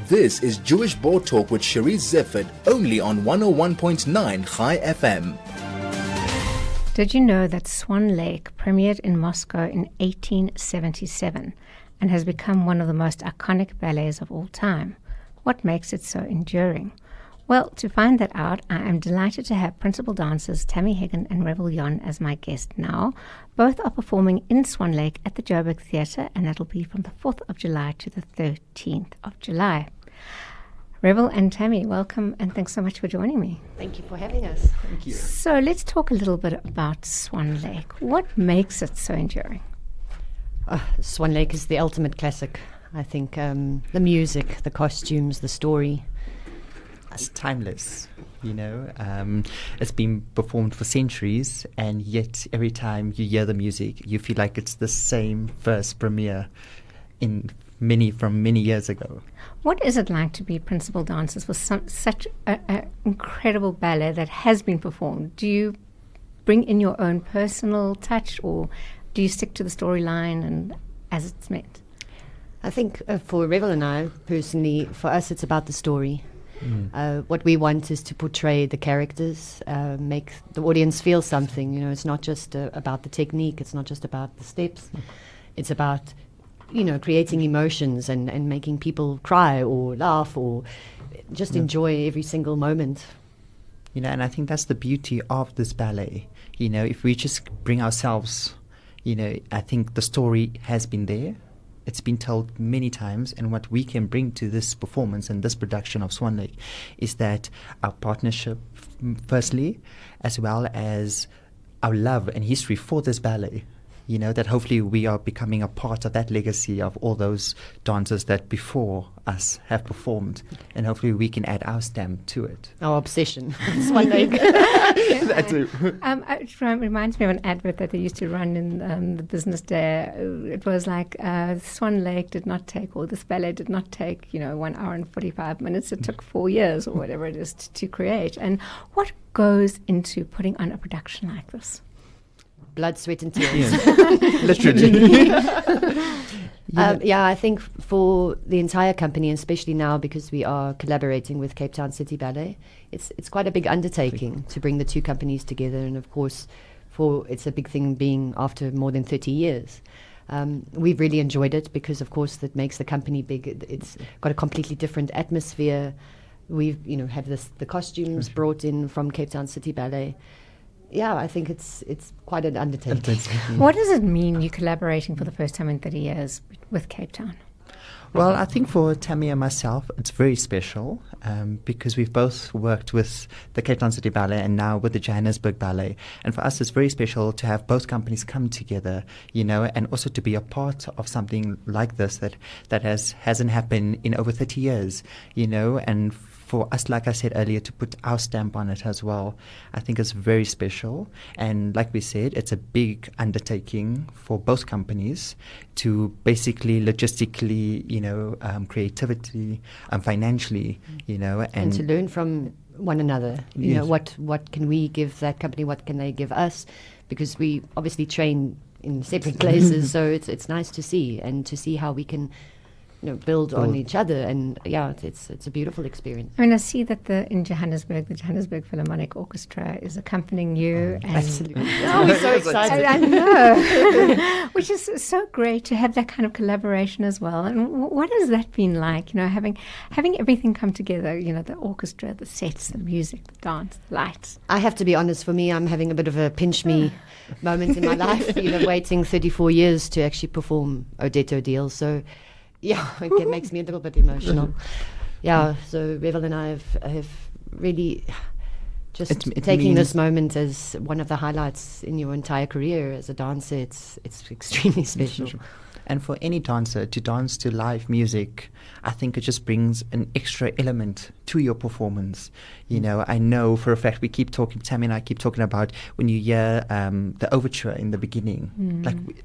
This is Jewish Board Talk with Cherise Zifford, only on 101.9 Chai FM. Did you know that Swan Lake premiered in Moscow in 1877 and has become one of the most iconic ballets of all time? What makes it so enduring? Well, to find that out, I am delighted to have principal dancers Tammy, Higgins and Revil as my guest now. Both are performing in Swan Lake at the Joburg Theatre, and that'll be from the 4th of July to the 13th of July. Revil and Tammy, welcome, and thanks so much for joining me. Thank you for having us. Thank you. So let's talk a little bit about Swan Lake. What makes it so enduring? Swan Lake is the ultimate classic. I think the music, the costumes, the story. It's timeless, It's been performed for centuries, and yet every time you hear the music, you feel like it's the same first premiere from many years ago. What is it like to be principal dancers for such an incredible ballet that has been performed? Do you bring in your own personal touch, or do you stick to the storyline and as it's meant? I think for Revil and I, personally, for us it's about the story. What we want is to portray the characters, make the audience feel something. It's not just about the technique, it's not just about the steps. It's about, creating emotions and making people cry or laugh or just enjoy every single moment. And I think that's the beauty of this ballet. If we just bring ourselves, I think the story has been there. It's been told many times, and what we can bring to this performance and this production of Swan Lake is that our partnership, firstly, as well as our love and history for this ballet, that hopefully we are becoming a part of that legacy of all those dancers that before us have performed, and hopefully we can add our stamp to it. Our obsession. Swan Lake. That too. It reminds me of an advert that they used to run in the business day. It was like Swan Lake did not take, or this ballet did not take, 1 hour and 45 minutes. It took 4 years or whatever it is to create. And what goes into putting on a production like this? Blood, sweat and tears. Literally. I think for the entire company, and especially now because we are collaborating with Cape Town City Ballet, it's quite a big undertaking to bring the two companies together. And of course, it's a big thing being after more than 30 years. We've really enjoyed it because, of course, that makes the company big. It's got a completely different atmosphere. We've, have the costumes brought in from Cape Town City Ballet. Yeah, I think it's quite an undertaking. What does it mean you're collaborating for the first time in 30 years with Cape Town? Well, I think for Tammy and myself, it's very special because we've both worked with the Cape Town City Ballet and now with the Johannesburg Ballet. And for us, it's very special to have both companies come together, and also to be a part of something like this that hasn't happened in over 30 years, and for us, like I said earlier, to put our stamp on it as well, I think it's very special. And like we said, it's a big undertaking for both companies to basically logistically, creativity, financially, and to learn from one another. Yes. What can we give that company? What can they give us? Because we obviously train in separate places, so it's nice to see how we can build on each other, and it's a beautiful experience. I mean, I see that in Johannesburg, the Johannesburg Philharmonic Orchestra is accompanying you. And Absolutely. We're so excited. I know, which is so great to have that kind of collaboration as well. And what has that been like? Having everything come together. The orchestra, the sets, the music, the dance, the lights. I have to be honest. For me, I'm having a bit of a pinch me moment in my life. Waiting 34 years to actually perform Odette O'Deal. So. Yeah, it makes me a little bit emotional. So Revil and I have really just taking this moment as one of the highlights in your entire career as a dancer. It's extremely special. And for any dancer to dance to live music, I think it just brings an extra element to your performance. I know for a fact Tammy and I keep talking about when you hear the overture in the beginning.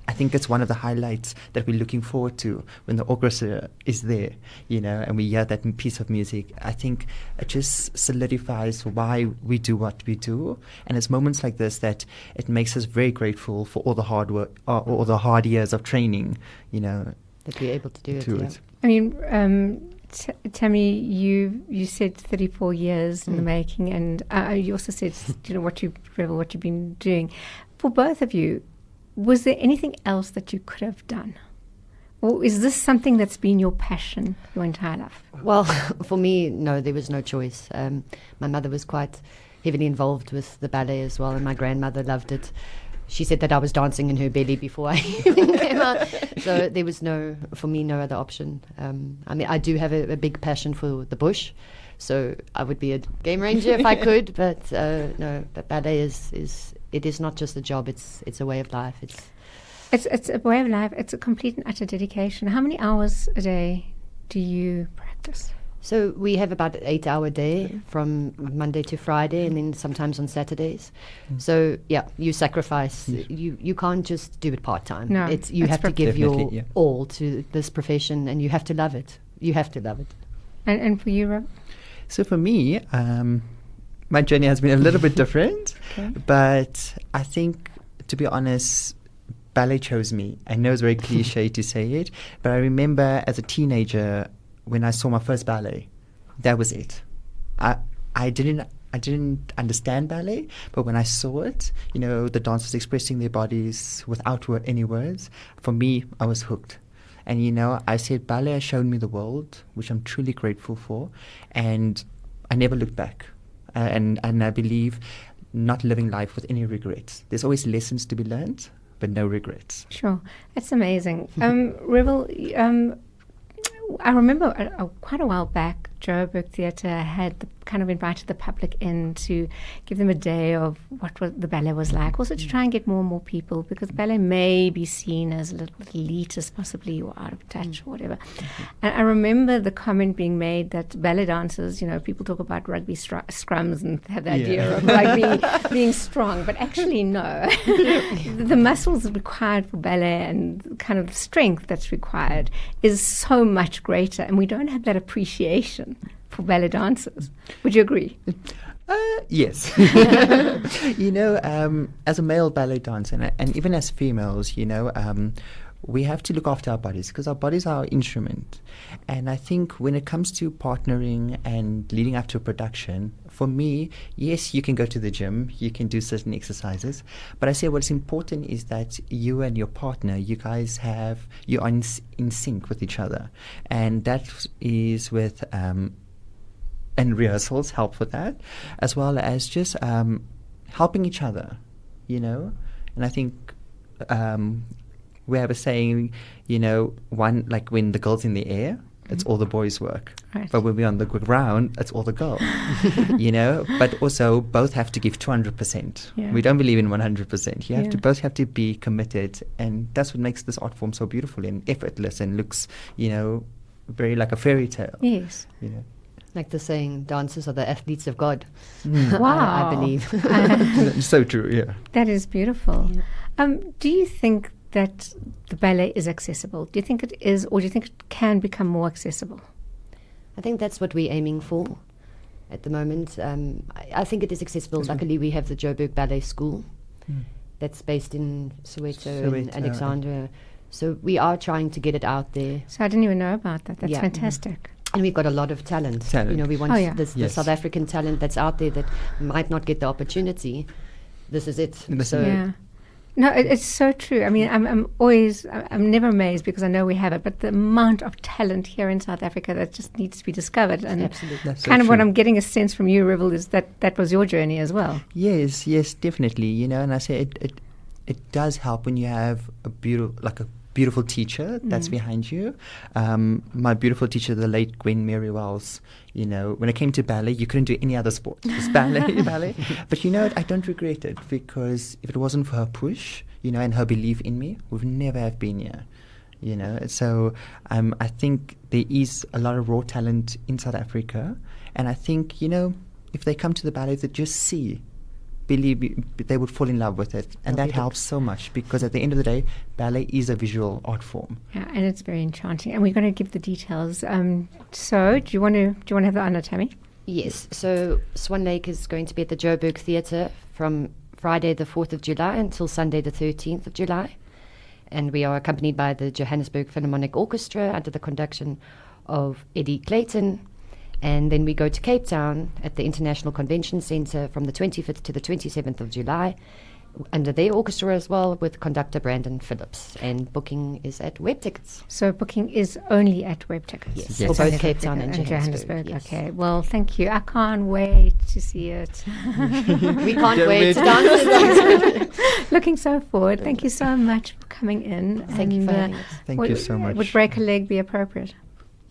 I think it's one of the highlights that we're looking forward to when the orchestra is there, and we hear that piece of music. I think it just solidifies why we do what we do. And it's moments like this that it makes us very grateful for all the hard work, all the hard years of training, that we're able to do it. I mean, Tammy, you said 34 years in the making, and you also said, what you've been doing. For both of you, was there anything else that you could have done? Or is this something that's been your passion your entire life? Well, for me, no, there was no choice. My mother was quite heavily involved with the ballet as well, and my grandmother loved it. She said that I was dancing in her belly before I even came out. So there was no other option. I mean, I do have a big passion for the bush, so I would be a game ranger if I could. But no, but ballet is not just a job; it's a way of life. It's a way of life. It's a complete and utter dedication. How many hours a day do you practice? So we have about an 8-hour day from Monday to Friday, and then sometimes on Saturdays. So yeah, you sacrifice. You can't just do it part-time. No, You have to give your yeah. all to this profession, and you have to love it. You have to love it. And for you, Rob? So for me, my journey has been a little bit different, but I think, to be honest, ballet chose me. I know it's very cliche to say it, but I remember as a teenager when I saw my first ballet, that was it. I didn't understand ballet, but when I saw it, the dancers expressing their bodies without any words, for me, I was hooked. And I said ballet has shown me the world, which I'm truly grateful for, and I never looked back. And I believe not living life with any regrets. There's always lessons to be learned, but no regrets. Sure, that's amazing. Revil, I remember quite a while back, Joburg Theatre had kind of invited the public in to give them a day of what the ballet was like, also to try and get more and more people, because ballet may be seen as a little elitist possibly, or out of touch or whatever. And I remember the comment being made that ballet dancers, people talk about rugby scrums and have the idea of rugby being strong, but actually no. The muscles required for ballet and kind of the strength that's required is so much greater, and we don't have that appreciation for ballet dancers. Would you agree? Yes. As a male ballet dancer, and even as females, we have to look after our bodies, because our bodies are our instrument. And I think when it comes to partnering and leading up to a production, for me, yes, you can go to the gym, you can do certain exercises, but I say what's important is that you and your partner, you are in sync with each other. And that is with, and rehearsals help with that, as well as just helping each other, And I think we have a saying, one, like when the girl's in the air, it's all the boys' work. Right. But when we're on the ground, it's all the girl. But also both have to give 200%. Yeah. We don't believe in 100%. You have to both have to be committed, and that's what makes this art form so beautiful and effortless and looks, very like a fairy tale. Yes. Like the saying, dancers are the athletes of God. Wow. I believe. So true, yeah. That is beautiful. Yeah. Do you think that the ballet is accessible? Do you think it is, or do you think it can become more accessible? I think that's what we're aiming for at the moment. I think it is accessible. Luckily, we have the Joburg Ballet School that's based in Soweto and Alexandria. So we are trying to get it out there. So I didn't even know about that. That's fantastic. And we've got a lot of talent. We want the South African talent that's out there that might not get the opportunity. This is it. No, it's so true. I mean, I'm never amazed, because I know we have it, but the amount of talent here in South Africa that just needs to be discovered. And absolutely. Kind of what I'm getting a sense from you, Revil, is that was your journey as well. Yes, definitely. And I say it does help when you have a beautiful teacher that's behind you. My beautiful teacher, the late Gwen Mary Wells, when it came to ballet, you couldn't do any other sport. Just ballet. But I don't regret it, because if it wasn't for her push, and her belief in me, we'd never have been here. So I think there is a lot of raw talent in South Africa. And I think, if they come to the ballet, they just believe they would fall in love with it, and that helps so much, because at the end of the day, ballet is a visual art form. Yeah, and it's very enchanting. And we're going to give the details. So, do you want to have the honor, Tammy? Yes. So, Swan Lake is going to be at the Joburg Theatre from Friday the 4th of July until Sunday the 13th of July, and we are accompanied by the Johannesburg Philharmonic Orchestra under the conduction of Eddie Clayton. And then we go to Cape Town at the International Convention Centre from the 25th to the 27th of July, under their orchestra as well, with conductor Brandon Phillips. And booking is at Web Tickets. So booking is only at Web Tickets? Yes, Yes. for both Cape Town and Johannesburg. Yes. Okay, well, thank you. I can't wait to see it. We can't wait to dance. Looking so forward. Thank you so much for coming in. Thank you for having us. Thank you so much. Would break a leg be appropriate?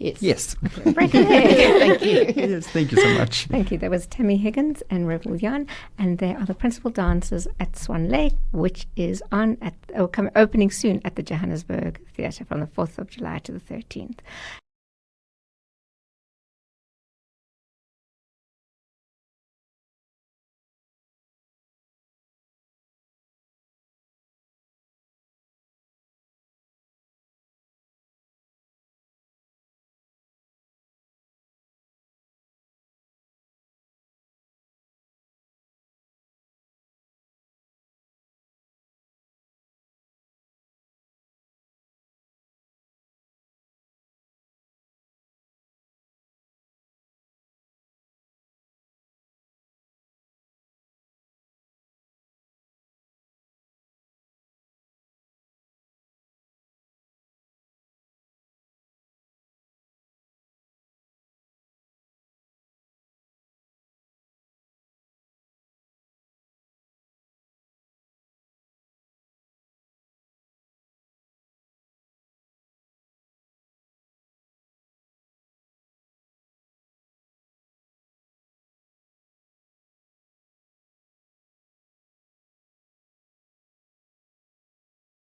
Yes. Yes. Break a leg. Thank you. Yes, thank you so much. Thank you. That was Tammy Higgins and Revil, and they are the principal dancers at Swan Lake, which is opening soon at the Johannesburg Theatre from the 4th of July to the 13th.